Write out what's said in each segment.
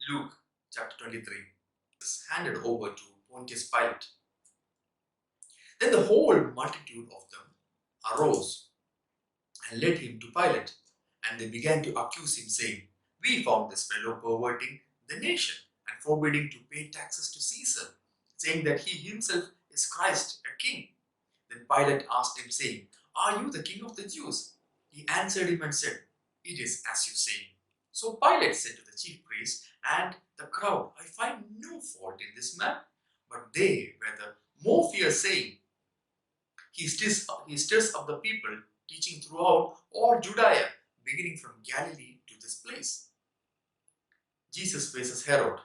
Luke chapter 23 is handed over to Pontius Pilate. Then the whole multitude of them arose and led him to Pilate, and they began to accuse him, saying, "We found this fellow perverting the nation and forbidding to pay taxes to Caesar, saying that he himself is Christ, a king." Then Pilate asked him, saying, "Are you the king of the Jews?" He answered him and said, "It is as you say." So Pilate said to the chief priests and the crowd, "I find no fault in this man." But they were the more fierce, saying, He stirs up the people, teaching throughout all Judea, beginning from Galilee to this place. Jesus faces Herod.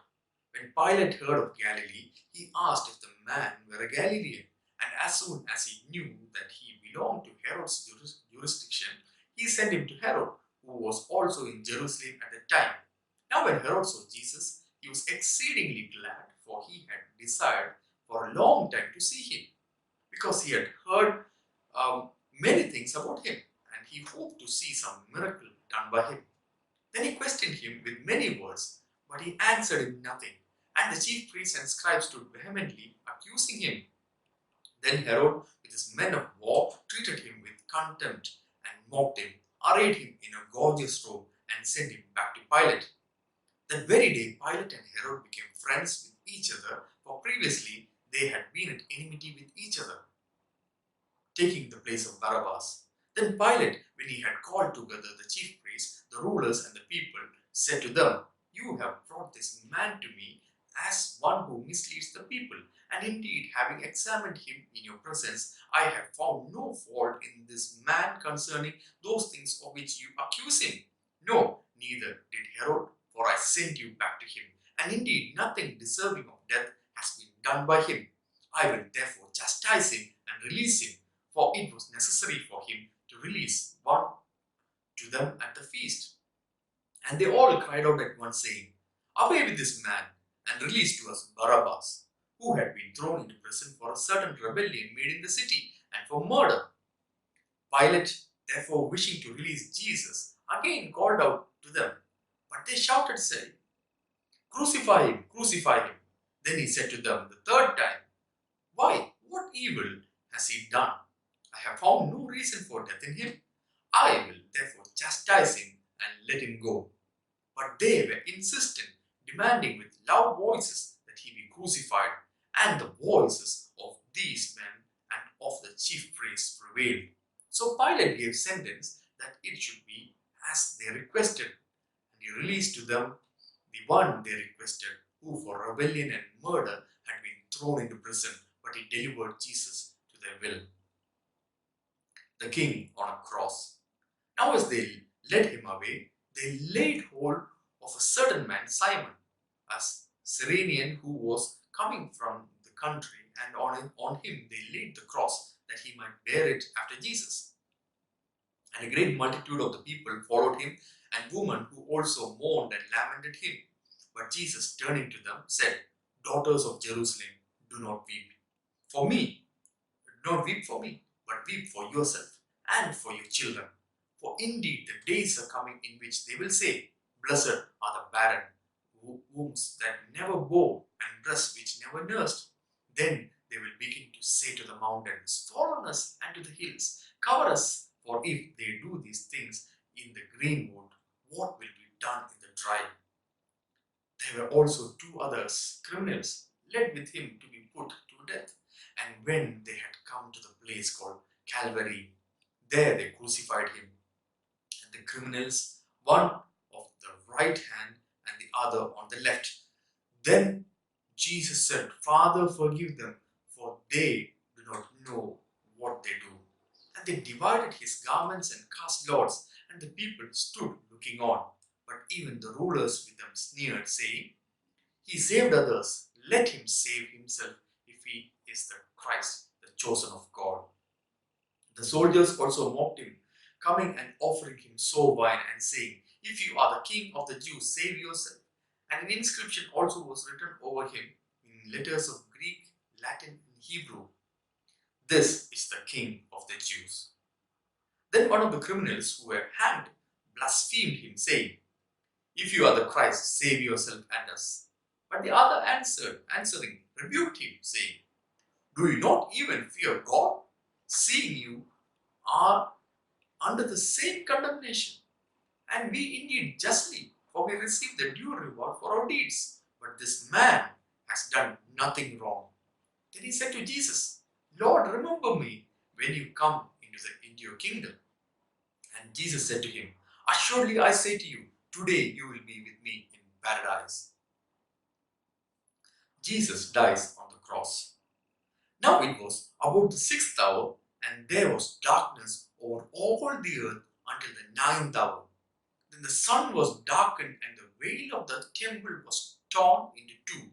When Pilate heard of Galilee, he asked if the man were a Galilean. And as soon as he knew that he belonged to Herod's jurisdiction, he sent him to Herod, who was also in Jerusalem at the time. Now when Herod saw Jesus, he was exceedingly glad, for he had desired for a long time to see him, because he had heard many things about him, and he hoped to see some miracle done by him. Then he questioned him with many words, but he answered him nothing. And the chief priests and scribes stood vehemently accusing him. Then Herod, with his men of war, treated him with contempt and mocked him, arrayed him in a gorgeous robe, and sent him back to Pilate. That very day, Pilate and Herod became friends with each other, for previously they had been at enmity with each other, taking the place of Barabbas. Then Pilate, when he had called together the chief priests, the rulers, and the people, said to them, "You have brought this man to me as one who misleads the people. And indeed, having examined him in your presence, I have found no fault in this man concerning those things of which you accuse him. No, neither did Herod, for I sent you back to him. And indeed, nothing deserving of death has been done by him. I will therefore chastise him and release him, for it was necessary for him to release one to them at the feast." And they all cried out at once, saying, "Away with this man, and release to us Barabbas, who had been thrown into prison for a certain rebellion made in the city, and for murder." Pilate, therefore, wishing to release Jesus, again called out to them. But they shouted, saying, "Crucify him, crucify him." Then he said to them the third time, "Why, what evil has he done? I have found no reason for death in him. I will therefore chastise him and let him go." But they were insistent, demanding with loud voices that he be crucified. And the voices of these men and of the chief priests prevailed. So Pilate gave sentence that it should be as they requested. And he released to them the one they requested, who for rebellion and murder had been thrown into prison, but he delivered Jesus to their will. The king on a cross. Now as they led him away, they laid hold of a certain man, Simon, a Cyrenian, who was coming from the country, and on him they laid the cross, that he might bear it after Jesus. And a great multitude of the people followed him, and women who also mourned and lamented him. But Jesus, turning to them, said, "Daughters of Jerusalem, do not weep for me. Do not weep for me, but weep for yourself and for your children. For indeed the days are coming in which they will say, Blessed are the barren, wombs that never bore, and breasts which never nursed. Then they will begin to say to the mountains, Fall on us, and to the hills, cover us. For if they do these things in the green wood, what will be done in the dry?" There were also two others, criminals, led with him to be put to death. And when they had come to the place called Calvary, there they crucified him, and the criminals, one of the right hand and the other on the left. Then Jesus said, "Father, forgive them, for they do not know what they do." And they divided his garments and cast lots, and the people stood looking on. But even the rulers with them sneered, saying, "He saved others, let him save himself, if he is the Christ, the chosen of God." The soldiers also mocked him, coming and offering him sour wine, and saying, "If you are the king of the Jews, save yourself." And an inscription also was written over him in letters of Greek, Latin, and Hebrew, "This is the King of the Jews." Then one of the criminals who were hanged blasphemed him, saying, If you are the Christ, save yourself and us. But the other answering, rebuked him, saying, Do you not even fear God, seeing you are under the same condemnation? And we indeed justly, for we receive the due reward for our deeds. But this man has done nothing wrong. Then he said to Jesus, Lord, remember me when you come into your kingdom. And Jesus said to him, Assuredly I say to you, today you will be with me in paradise. Jesus dies on the cross. Now it was about the 6th hour, and there was darkness over all the earth until the 9th hour. Then the sun was darkened, and the veil of the temple was torn into two.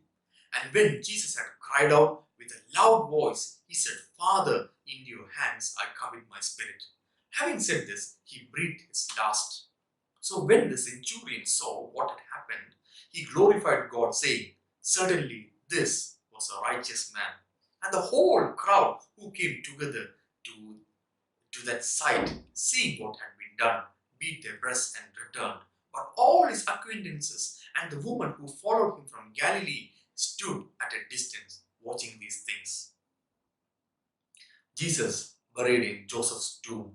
And when Jesus had cried out with a loud voice, he said, Father, into your hands I commit my spirit. Having said this, he breathed his last. So when the centurion saw what had happened, he glorified God, saying, Certainly this was a righteous man. And the whole crowd who came together to that sight, seeing what had been done, beat their breasts and returned. But all his acquaintances and the woman who followed him from Galilee stood at a distance, watching these things. Jesus buried in Joseph's tomb.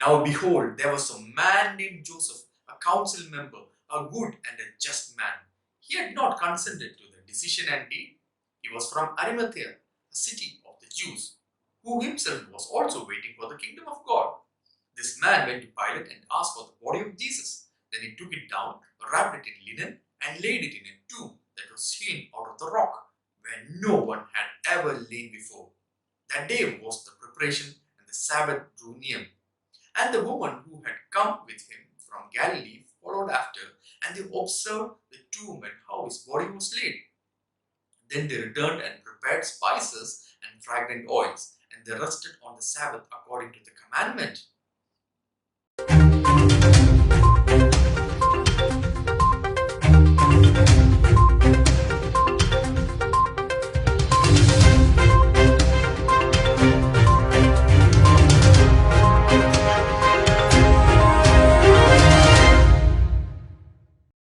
Now behold, there was a man named Joseph, a council member, a good and a just man. He had not consented to the decision and deed. He was from Arimathea, a city of the Jews, who himself was also waiting for the kingdom of God. This man went to Pilate and asked for the body of Jesus. Then he took it down, wrapped it in linen, and laid it in a tomb that was hewn out of the rock, where no one had ever lain before. That day was the preparation, and the Sabbath drew near. And the woman who had come with him from Galilee followed after, and they observed the tomb and how his body was laid. Then they returned and prepared spices and fragrant oils, and they rested on the Sabbath according to the commandment.